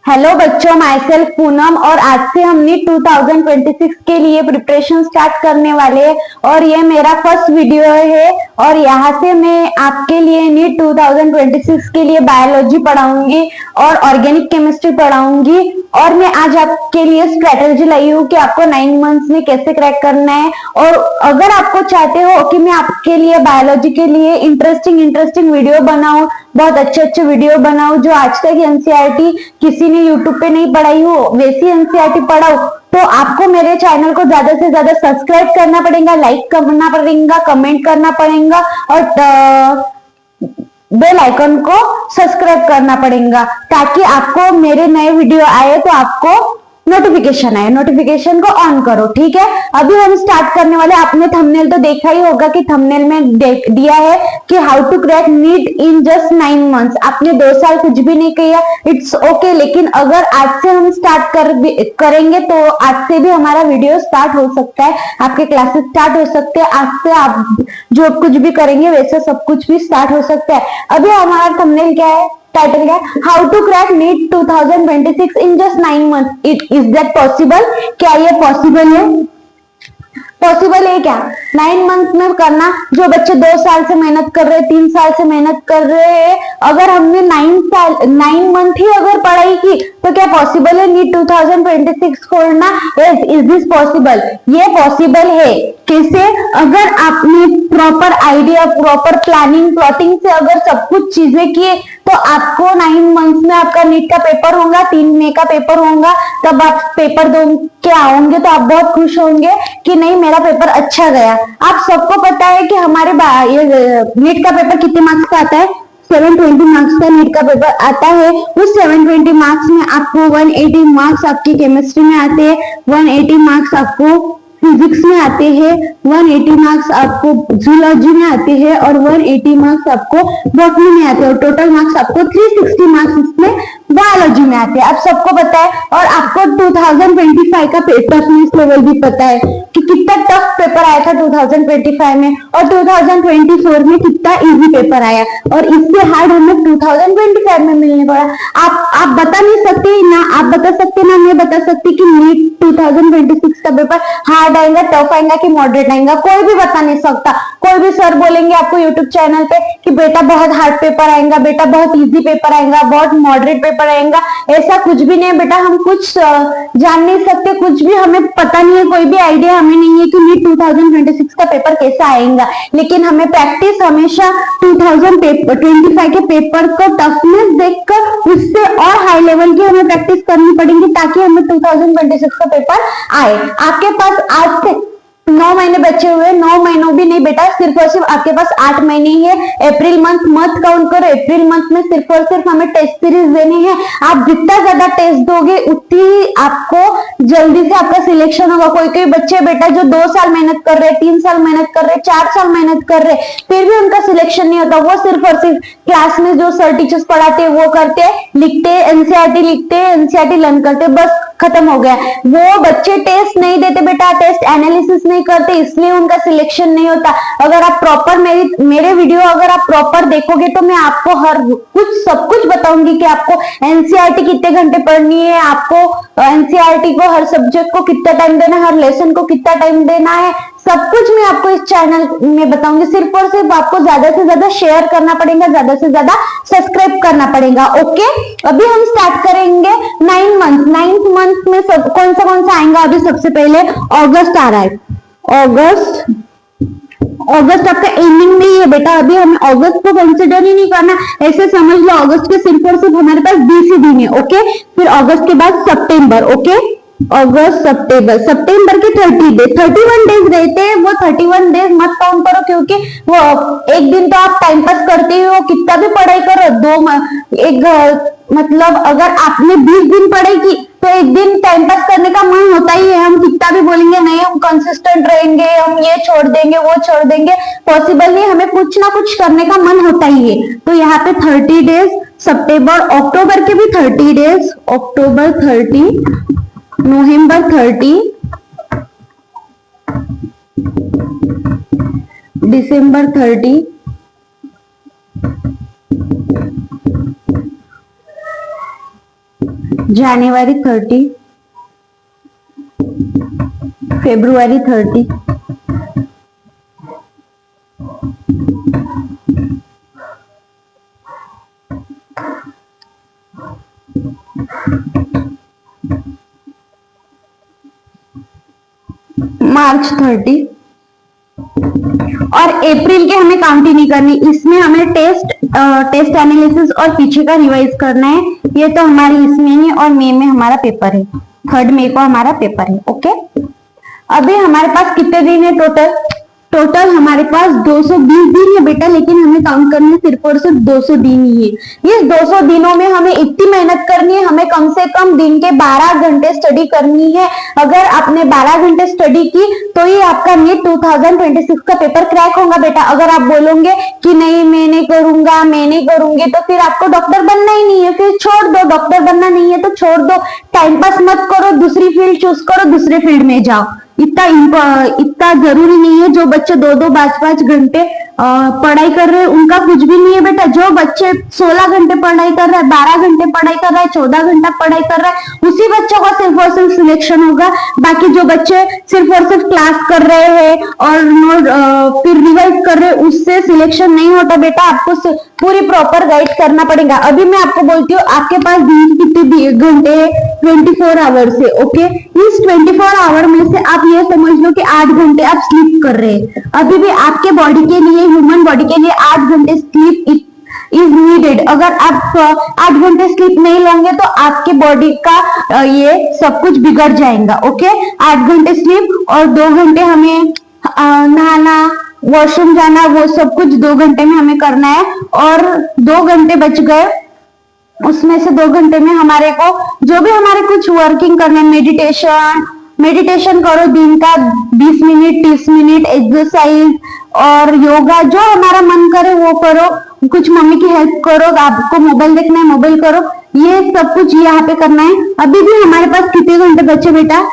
Hello बच्चों, my self Poonam और आज से हम नीट 2026 के लिए प्रिपरेशन स्टार्ट करने वाले हैं और ये मेरा फर्स्ट वीडियो है और यहाँ से मैं आपके लिए नीट 2026 के लिए बायोलॉजी पढ़ाऊंगी और ऑर्गेनिक केमिस्ट्री पढ़ाऊंगी। और मैं आज आपके लिए स्ट्रेटेजी लाई हूँ कि आपको 9 मंथ्स में कैसे क्रैक करना है। और अगर आपको चाहते हो कि मैं आपके लिए बायोलॉजी के लिए इंटरेस्टिंग वीडियो बनाऊं, बहुत अच्छे वीडियो बनाऊं जो आज तक एनसीईआरटी किसी ने यूट्यूब पे नहीं पढ़ाई हो, वैसी एनसीईआरटी पढ़ाओ, तो आपको मेरे चैनल को ज्यादा से ज्यादा सब्सक्राइब करना पड़ेगा, लाइक करना पड़ेगा, कमेंट करना पड़ेगा और बेल आइकन को सब्सक्राइब करना पड़ेगा ताकि आपको मेरे नए वीडियो आए तो आपको नोटिफिकेशन आए। नोटिफिकेशन को ऑन करो, ठीक है। अभी हम स्टार्ट करने वाले। आपने थंबनेल तो देखा ही होगा कि थंबनेल में दिया है कि how to crack NEET in just 9 months. आपने 2 साल कुछ भी नहीं किया, इट्स ओके, लेकिन अगर आज से हम स्टार्ट करेंगे तो आज से भी हमारा वीडियो स्टार्ट हो सकता है, आपके क्लासेस स्टार्ट हो सकते हैं। आज से आप जो कुछ भी करेंगे वैसे सब कुछ भी स्टार्ट हो सकता है। अभी हमारा थंबनेल क्या है, टाइटल क्या है, how to crack NEET 2026 in just 9 month. Is that possible? क्या ये पॉसिबल है? पॉसिबल है क्या 9 मंथ में करना? जो बच्चे 2 साल से मेहनत कर रहे हैं, 3 साल से मेहनत कर रहे हैं, अगर हमने 9 मंथ ही अगर पढ़ाई की तो क्या पॉसिबल है नीट 2026 छोड़ना? Is this possible? ये पॉसिबल है। कैसे? अगर आपने proper idea, proper planning, plotting से अगर सब कुछ चीजें किए तो आपको 9 मंथ्स में आपका नीट का पेपर होगा, 3 मई का पेपर होगा, तब आप पेपर दो के आओगे तो आप बहुत खुश होंगे कि नहीं मेरा पेपर अच्छा गया। आप सबको पता है कि हमारे नीट का पेपर कितने मार्क्स का आता है? 720 मार्क्स का नीट का पेपर आता है। उस 720 मार्क्स में आपको 180 मार्क्स आपकी केमिस्ट्री में आते हैं, 180 मार्क्स आपको फिजिक्स में आते हैं, 180 मार्क्स आपको जूलॉजी में आते हैं और 180 मार्क्स आपको बॉटनी में आते हैं और टोटल मार्क्स आपको 360 मार्क्स इसमें बायोलॉजी में आते हैं। आप सबको पता है। और आपको 2025 का पेपर लेवल भी पता है कि कितना टफ पेपर आया था 2025 में और 2024 में कितना इजी पेपर आया और इससे हार्ड हमें 2025 में मिलने पड़ा। आप बता नहीं सकते ना, आप बता सकते ना मैं बता सकती कि नीट 2026 का पेपर हार्ड आएगा, टफ आएगा कि मॉडरेट आएगा, कोई भी बता नहीं सकता। कोई भी सर बोलेंगे आपको यूट्यूब चैनल पे कि बेटा बहुत हार्ड पेपर आएगा, बेटा बहुत इजी पेपर आएगा, बहुत मॉडरेट पेपर आएगा, ऐसा कुछ भी नहीं बेटा। हम कुछ जान नहीं सकते, कुछ भी हमें पता नहीं है, कोई भी आइडिया हमें नहीं है कि नीट 2026 का पेपर कैसा आएगा, लेकिन हमें प्रैक्टिस हमेशा 2025 के पेपर को टफनेस देखकर उससे और हाई लेवल की हमें प्रैक्टिस करनी पड़ेगी ताकि हमें 2026 का पेपर आए। आपके पास आज से 9 महीने बचे हुए, 9 महीनों भी नहीं बेटा, सिर्फ और सिर्फ आपके पास 8 महीने ही है। अप्रैल मंथ मत काउंट करो, अप्रैल मंथ में सिर्फ और सिर्फ हमें टेस्ट सीरीज देनी है। आप जितना ज्यादा टेस्ट दोगे उतनी आपको जल्दी से आपका सिलेक्शन होगा। कोई कोई बच्चे बेटा जो 2 साल मेहनत कर रहे, 3 साल मेहनत कर रहे, 4 साल मेहनत कर रहे, फिर भी उनका सिलेक्शन नहीं होता। वो सिर्फ और सिर्फ क्लास में जो सर टीचर्स पढ़ाते हैं वो करते, लिखते, एनसीईआरटी लिखते, एनसीईआरटी लर्न करते, बस खत्म हो गया। वो बच्चे टेस्ट नहीं देते बेटा, टेस्ट एनालिसिस नहीं करते, इसलिए उनका सिलेक्शन नहीं होता। अगर आप प्रॉपर मेरे वीडियो अगर आप प्रॉपर देखोगे तो मैं आपको हर कुछ सब कुछ बताऊंगी कि आपको एनसीईआरटी कितने घंटे पढ़नी है, आपको एनसीईआरटी को हर सब्जेक्ट को कितना टाइम देना है, हर लेसन को कितना टाइम देना है, सब कुछ मैं आपको इस चैनल में बताऊंगी। सिर्फ और सिर्फ आपको ज्यादा से ज्यादा शेयर करना पड़ेगा, ज्यादा से ज्यादा सब्सक्राइब करना पड़ेगा। ओके, अभी हम स्टार्ट करेंगे 9 मंथ। 9th मंथ में सब कौन सा आएगा? अभी सबसे पहले अगस्त आ रहा है। अगस्त आपका एंडिंग में ही है बेटा, अभी हमें अगस्त को कंसिडर ही नहीं करना, ऐसे समझ लो अगस्त के सिर्फ और सिर्फ हमारे पास 20 ही दिन है। ओके, फिर अगस्त के बाद सितंबर। ओके, अगस्त, सितंबर के 30 डेज, 31 डेज रहते हैं। वो 31 डेज मत काउंट करो क्योंकि वो एक दिन तो आप टाइम पास करते हो, कितना भी पढ़ाई करो, मतलब अगर आपने 20 दिन पढ़ाई की तो एक दिन टाइम पास करने का मन होता ही है। हम कितना भी बोलेंगे नहीं हम कंसिस्टेंट रहेंगे, हम ये छोड़ देंगे, वो छोड़ देंगे, पॉसिबल नहीं। हमें कुछ ना कुछ करने का मन होता ही है। तो यहाँ पे 30 डेज, सितंबर, अक्टूबर के भी 30 डेज, अक्टूबर 30, नवंबर 30, दिसंबर 30, January 30, February 30, March 30 और अप्रैल के हमें काउंट ही नहीं करनी, इसमें हमें टेस्ट एनालिसिस और पीछे का रिवाइज करना है। ये तो हमारी इसमें ही और मई में हमारा पेपर है, 3 मई को हमारा पेपर है। ओके, अभी हमारे पास कितने दिन है टोटल हमारे पास 220 दिन है बेटा, लेकिन हमें काउंट करने सिर्फ और सिर्फ 200 दिन ही है। इस 200 दिनों में हमें इतनी मेहनत करनी है, हमें कम से कम दिन के 12 घंटे स्टडी करनी है। अगर आपने 12 घंटे स्टडी की तो ही आपका नीट 2026 का पेपर क्रैक होगा बेटा। अगर आप बोलोगे कि नहीं मैं नहीं करूंगा, मैं नहीं करूंगी, तो फिर आपको डॉक्टर बनना ही नहीं है, फिर छोड़ दो। डॉक्टर बनना नहीं है तो छोड़ दो, टाइम पास मत करो, दूसरी फील्ड चूज करो, दूसरे फील्ड में जाओ। इतना जरूरी नहीं है। जो बच्चे 2-2 5-5 घंटे पढ़ाई कर रहे हैं उनका कुछ भी नहीं है बेटा। जो बच्चे 16 घंटे पढ़ाई कर रहा है, 12 घंटे पढ़ाई कर रहा है, 14 घंटा पढ़ाई कर रहा है, उसी बच्चों का सिर्फ और सिर्फ सिलेक्शन होगा। बाकी जो बच्चे सिर्फ और सिर्फ क्लास कर रहे हैं और फिर रिवाइज कर रहे हैं, उससे सिलेक्शन नहीं होता बेटा। आपको पूरी प्रॉपर गाइड करना पड़ेगा। अभी मैं आपको बोलती हूँ, आपके पास दिन कितने घंटे है? 24 आवर्स है। ओके, इस 24 आवर में से आप ये समझ लो कि 8 घंटे आप स्लीप कर रहे हैं। अभी भी आपके बॉडी के लिए, ह्यूमन बॉडी के लिए 8 घंटे स्लीप इज नीडेड। अगर आप 8 घंटे स्लीप नहीं लेंगे तो आपके बॉडी का ये सब कुछ बिगड़ जाएगा। ओके, 8 घंटे स्लीप और 2 घंटे हमें नहाना, वॉशरूम जाना, वो सब कुछ 2 घंटे में हमें करना है। और 2 घंटे बच गए, उसमें से 2 घंटे में हमारे को जो भी हमारे कुछ वर्किंग करना है, मेडिटेशन करो दिन का 20 मिनट 30 मिनट, एक्सरसाइज और योगा, जो हमारा मन करे वो करो। कुछ मम्मी की हेल्प करो, आपको मोबाइल देखना है मोबाइल करो, ये सब कुछ यहाँ पे करना है। अभी भी हमारे पास कितने घंटे बचे बेटा?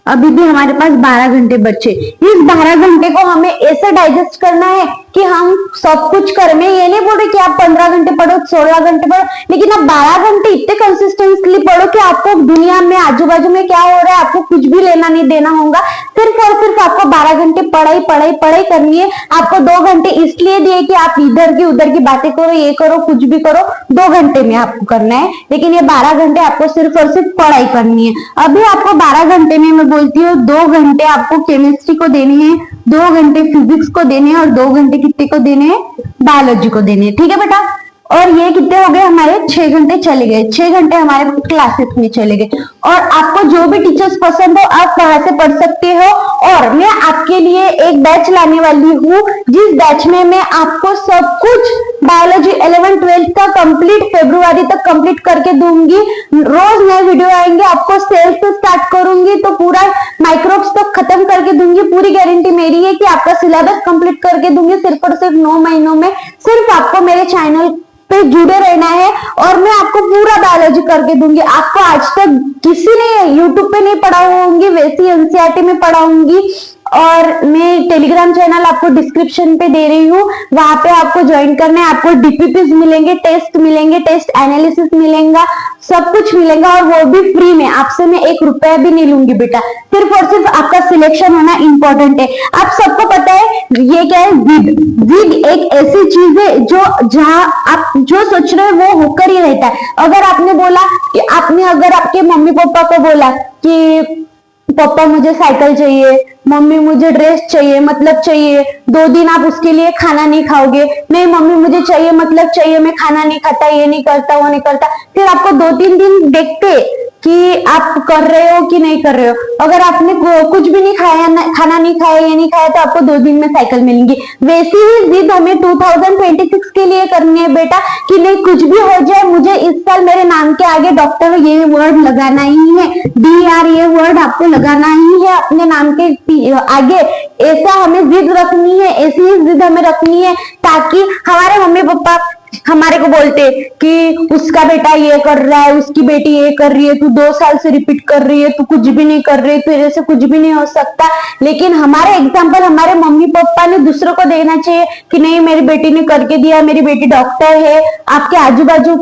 अभी भी हमारे पास 12 घंटे बचे। इस 12 घंटे को हमें ऐसे डाइजेस्ट करना है कि हम सब कुछ करें। मैं ये नहीं बोल रही कि आप 15 घंटे पढ़ो, 16 घंटे पढ़ो, लेकिन आप 12 घंटे इतने कंसिस्टेंटली पढ़ो कि आपको दुनिया में आजू बाजू में क्या हो रहा है आपको कुछ भी लेना नहीं देना होगा। सिर्फ और सिर्फ आपको 12 घंटे पढ़ाई करनी है। आपको 2 घंटे इसलिए दिए कि आप इधर की उधर की बातें करो, ये करो, कुछ भी करो, 2 घंटे में आपको करना है। लेकिन ये 12 घंटे आपको सिर्फ और सिर्फ पढ़ाई करनी है। अभी आपको 12 घंटे में मैं बोलती हूँ 2 घंटे आपको केमिस्ट्री को देने हैं, 2 घंटे फिजिक्स को देने हैं और 2 घंटे कितने को देने हैं? बायोलॉजी को देने हैं। ठीक है बेटा? और ये कितने हो गए हमारे? 6 घंटे चले गए, 6 घंटे हमारे क्लासेस में चले गए। और आपको जो भी टीचर्स पसंद हो आप वहां से पढ़ सकते हो। और मैं आपके लिए एक बैच लाने वाली हूँ, जिस बैच में मैं आपको सब कुछ बायोलॉजी 11 12 का कंप्लीट फरवरी तक कंप्लीट करके दूंगी। रोज नए वीडियो आएंगे, आपको सेल से स्टार्ट करूंगी तो पूरा माइक्रोब्स तक खत्म करके दूंगी। पूरी गारंटी मेरी है कि आपका सिलेबस कंप्लीट करके दूंगी सिर्फ और सिर्फ 9 महीनों में। सिर्फ आपको मेरे चैनल पे जुड़े रहना है और मैं आपको पूरा बायोलॉजी करके दूंगी। आपको आज तक किसी ने यूट्यूब पे नहीं पढ़ाऊंगी, वैसी एनसीईआरटी में पढ़ाऊंगी। और मैं टेलीग्राम चैनल आपको डिस्क्रिप्शन पे दे रही हूँ, वहां पे आपको ज्वाइन करना है। आपको डीपीपीज मिलेंगे, टेस्ट मिलेंगे, टेस्ट एनालिसिस मिलेगा, सब कुछ मिलेगा और वो भी फ्री में। आपसे मैं 1 रुपया भी नहीं लूंगी बेटा। सिर्फ और सिर्फ आपका सिलेक्शन होना इंपॉर्टेंट है। आप सबको पता है ये क्या है? जिद एक ऐसी चीज है जो जहां आप जो सोच रहे हो वो होकर ही रहता है। अगर आपने बोला कि अगर आपके मम्मी पापा को बोला कि पापा मुझे साइकिल चाहिए, मम्मी मुझे ड्रेस चाहिए, मतलब चाहिए, 2 दिन आप उसके लिए खाना नहीं खाओगे। नहीं मम्मी मुझे चाहिए मतलब चाहिए, मैं खाना नहीं खाता, ये नहीं करता, वो नहीं करता। फिर आपको 2-3 दिन देखते कि आप कर रहे हो कि नहीं कर रहे हो। अगर आपने कुछ भी नहीं खाया, खाना नहीं खाया, ये नहीं खाया, तो आपको 2 दिन में साइकिल मिलेंगी। वैसी ही जिद हमें 2026 के लिए करनी है बेटा कि नहीं कुछ भी हो जाए, मुझे इस साल मेरे नाम के आगे डॉक्टर ये वर्ड लगाना ही है, DR ये वर्ड आपको लगाना ही है अपने नाम के आगे। ऐसा हमें जिद रखनी है, ऐसी ही जिद हमें रखनी है ताकि हमारे मम्मी पापा हमारे को बोलते कि उसका बेटा ये कर रहा है, उसकी बेटी ये कर रही है, तू 2 साल से रिपीट कर रही है, तू कुछ भी नहीं कर रही है, तेरे से कुछ भी नहीं हो सकता। लेकिन हमारे एग्जाम्पल हमारे मम्मी पापा ने दूसरों को देना चाहिए कि नहीं मेरी बेटी ने करके दिया, मेरी बेटी डॉक्टर है। आपके आजू बाजू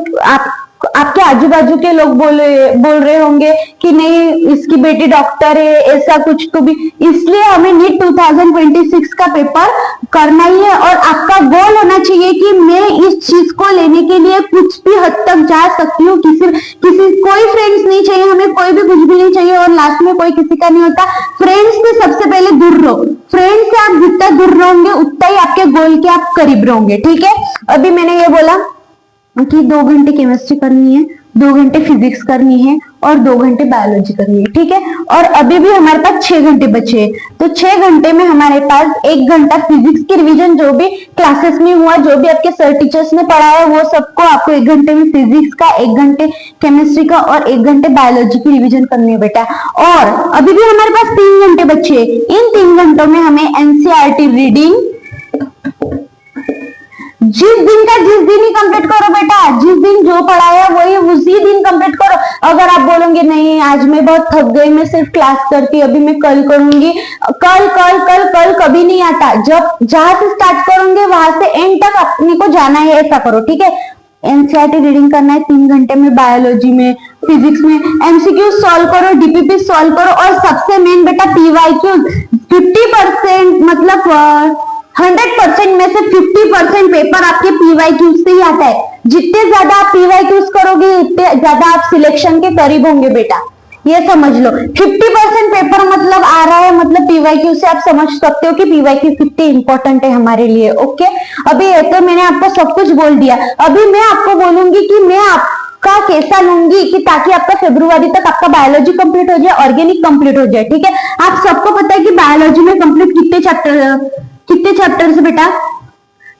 आपके आजू बाजू के लोग बोल रहे होंगे कि नहीं इसकी बेटी डॉक्टर है, ऐसा कुछ तो भी, इसलिए हमें नीट 2026 का पेपर करना ही है। और आपका गोल होना चाहिए कि मैं इस चीज को लेने के लिए कुछ भी हद तक जा सकती हूँ। किसी कोई फ्रेंड्स नहीं चाहिए हमें, कोई भी कुछ भी नहीं चाहिए, और लास्ट में कोई किसी का नहीं होता। फ्रेंड्स से सबसे पहले दूर रहो, फ्रेंड्स से आप जितना दूर रहोगे उतना ही आपके गोल के आप करीब रहोगे, ठीक है। अभी मैंने ये बोला कि 2 घंटे केमिस्ट्री करनी है, 2 घंटे फिजिक्स करनी है और 2 घंटे बायोलॉजी करनी है, ठीक है। और अभी भी हमारे पास 6 घंटे बचे हैं, तो 6 घंटे में हमारे पास 1 घंटा फिजिक्स की रिवीजन, जो भी क्लासेस में हुआ, जो भी आपके सर टीचर्स ने पढ़ाया वो सबको आपको 1 घंटे में फिजिक्स का, 1 घंटे केमिस्ट्री का और 1 घंटे बायोलॉजी की रिविजन करनी है बेटा। और अभी भी हमारे पास 3 घंटे बचे, इन 3 घंटों में हमें एनसीईआरटी रीडिंग जिस दिन ही कंप्लीट करो बेटा, जिस दिन जो पढ़ाया वही उसी दिन कंप्लीट करो। अगर आप बोलोगे नहीं आज मैं बहुत थक गई, मैं सिर्फ क्लास करती, अभी मैं कल करूंगी, कल कभी नहीं आता। जब जहां से स्टार्ट करोगे वहां से एंड तक अपने को जाना है, ऐसा करो, ठीक है। एनसीईआरटी रीडिंग करना है 3 घंटे में, बायोलॉजी में, फिजिक्स में एमसीक्यू सॉल्व करो, डीपीपी सॉल्व करो, और सबसे मेन बेटा पीवाईक्यू 50%, मतलब 100% में से 50% पेपर आपके पीवाईक्यू से ही आता है। जितने ज्यादा आप पीवाईक्यूज करोगे उतने ज्यादा आप सिलेक्शन के करीब होंगे बेटा, ये समझ लो। 50% पेपर मतलब आ रहा है, मतलब पीवाईक्यू से आप समझ सकते हो कि पीवाईक्यू कितने इंपॉर्टेंट है हमारे लिए, ओके। अभी ये तो मैंने आपको सब कुछ बोल दिया, अभी मैं आपको बोलूंगी कि मैं आपका कैसा लूंगी कि ताकि आपका फरवरी तक आपका बायोलॉजी कंप्लीट हो जाए, ऑर्गेनिक कंप्लीट हो जाए, ठीक है। आप सबको पता है कि बायोलॉजी में कंप्लीट कितने चैप्टर्स बेटा,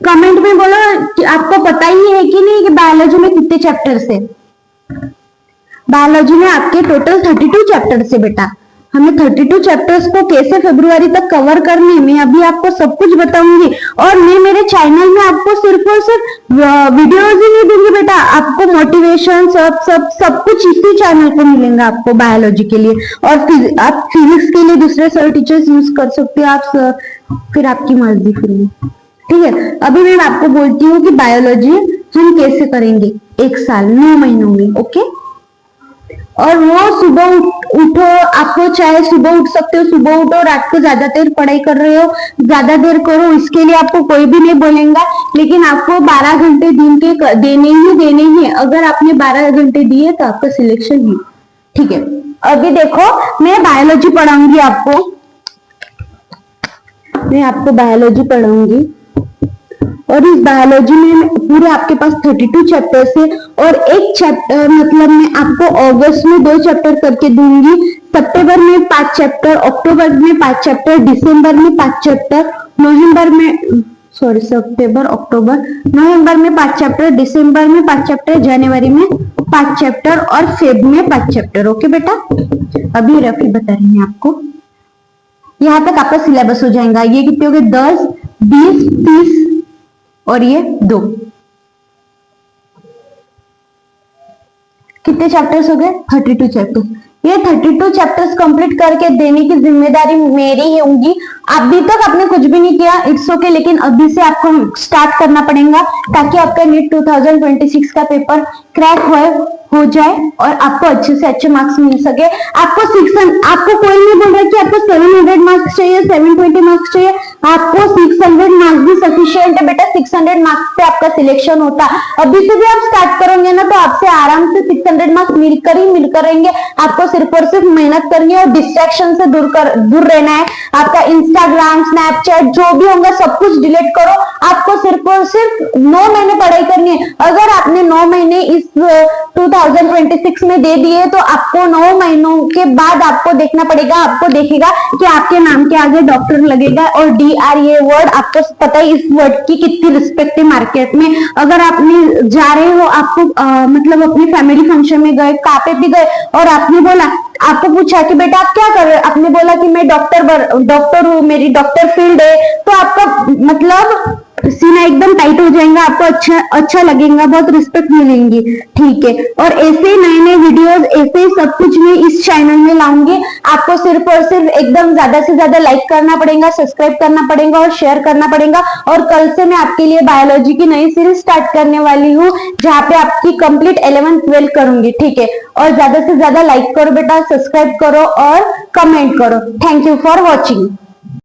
कमेंट में बोलो कि आपको पता ही है कि नहीं कि बायोलॉजी में कितने चैप्टर्स है। बायोलॉजी में आपके टोटल 32 चैप्टर्स है बेटा। हमें 32 चैप्टर्स को कैसे फरवरी तक कवर करने, मैं अभी आपको सब कुछ बताऊंगी। और मैं मेरे चैनल में आपको सिर्फ और सिर्फ वीडियोज ही नहीं दूंगी बेटा, आपको मोटिवेशन सब कुछ इसी चैनल पे मिलेगा आपको बायोलॉजी के लिए। और आप फिजिक्स के लिए दूसरे सर टीचर्स यूज कर सकते हो आप, फिर आपकी मर्जी, फिर ठीक है। अभी मैं आपको बोलती हूँ कि बायोलॉजी हम कैसे करेंगे 1 साल 9 महीनों में, ओके। और वो सुबह उठो, आपको चाहे सुबह उठ सकते हो, सुबह उठो, रात को ज्यादा देर पढ़ाई कर रहे हो ज्यादा देर करो, इसके लिए आपको कोई भी नहीं बोलेगा, लेकिन आपको 12 घंटे दिन के देने ही है। अगर आपने 12 घंटे दिए तो आपका सिलेक्शन है, ठीक है। अभी देखो मैं बायोलॉजी पढ़ाऊंगी आपको, मैं आपको बायोलॉजी पढ़ाऊंगी, और इस बायोलॉजी में पूरे आपके पास 32 चैप्टर्स है, और एक चैप्टर मतलब मैं आपको अगस्त में 2 चैप्टर करके दूंगी, सितंबर में 5 चैप्टर, अक्टूबर में 5 चैप्टर, दिसंबर में 5 चैप्टर, सितंबर अक्टूबर नवंबर में 5 चैप्टर, दिसंबर में 5 चैप्टर, जनवरी में 5 चैप्टर और फेब में 5 चैप्टर, ओके बेटा। अभी रफी बता रही है आपको, यहां तक आपका सिलेबस हो जाएगा। ये कितने हो गए 10, 20, 30 और ये 2, कितने चैप्टर्स हो गए 32 चैप्टर्स। ये 32 चैप्टर्स कंप्लीट करके देने की जिम्मेदारी मेरी ही होगी। अभी तक आपने कुछ भी नहीं किया, इट्स ओके, लेकिन अभी से आपको स्टार्ट करना पड़ेगा ताकि आपका नीट 2026 का पेपर क्रैक हो जाए और आपको अच्छे से अच्छे मार्क्स मिल सके। आपको कोई नहीं बोल रहा कि आपको 700 मार्क्स चाहिए, 720 मार्क्स चाहिए, आपको 600 मार्क्स भी सफिशिएंट है बेटा। 600 मार्क्स पे आपका सिलेक्शन होता। अभी से भी आप स्टार्ट करोगे ना तो आपसे आराम से 600 मार्क्स मिलकर रहेंगे। आपको सिर्फ और सिर्फ मेहनत करनी है और डिस्ट्रैक्शन से दूर रहना है। आपका इंस्टाग्राम, स्नैपचैट जो भी होगा सब कुछ डिलीट करो। आपको सिर्फ और सिर्फ 9 महीने पढ़ाई करनी है। अगर आपने 9 महीने इस 2026 में दे दिए तो आपको 9 महीनों के बाद आपको देखना पड़ेगा, आपको देखेगा कि आपके नाम के आगे डॉक्टर लगेगा। और DR ये वर्ड आपको पता है, इस वर्ड की कितनी रिस्पेक्ट है मार्केट में। अगर आपने जा रहे हो, आपको मतलब अपने फैमिली फंक्शन में गए, कहाँ पे भी गए और आपने बोला, आपको पूछा कि बेटा आप क्या कर रहे हो, आपने बोला कि मैं डॉक्टर हूँ, मेरी डॉक्टर फील्ड है, तो आपका मतलब सीना एकदम टाइट हो जाएगा, आपको अच्छा लगेगा, बहुत रिस्पेक्ट मिलेंगी। ठीक है, और ऐसे ही नए नए वीडियोस, ऐसे ही सब कुछ मैं इस चैनल में लाऊंगी। आपको सिर्फ और सिर्फ एकदम ज्यादा से ज्यादा लाइक करना पड़ेगा, सब्सक्राइब करना पड़ेगा और शेयर करना पड़ेगा। और कल से मैं आपके लिए बायोलॉजी की नई सीरीज स्टार्ट करने वाली हूँ, जहाँ पे आपकी कंप्लीट 11th-12th करूंगी। ठीक है, और ज्यादा से ज्यादा लाइक करो बेटा, सब्सक्राइब करो और कमेंट करो। Thank you for watching.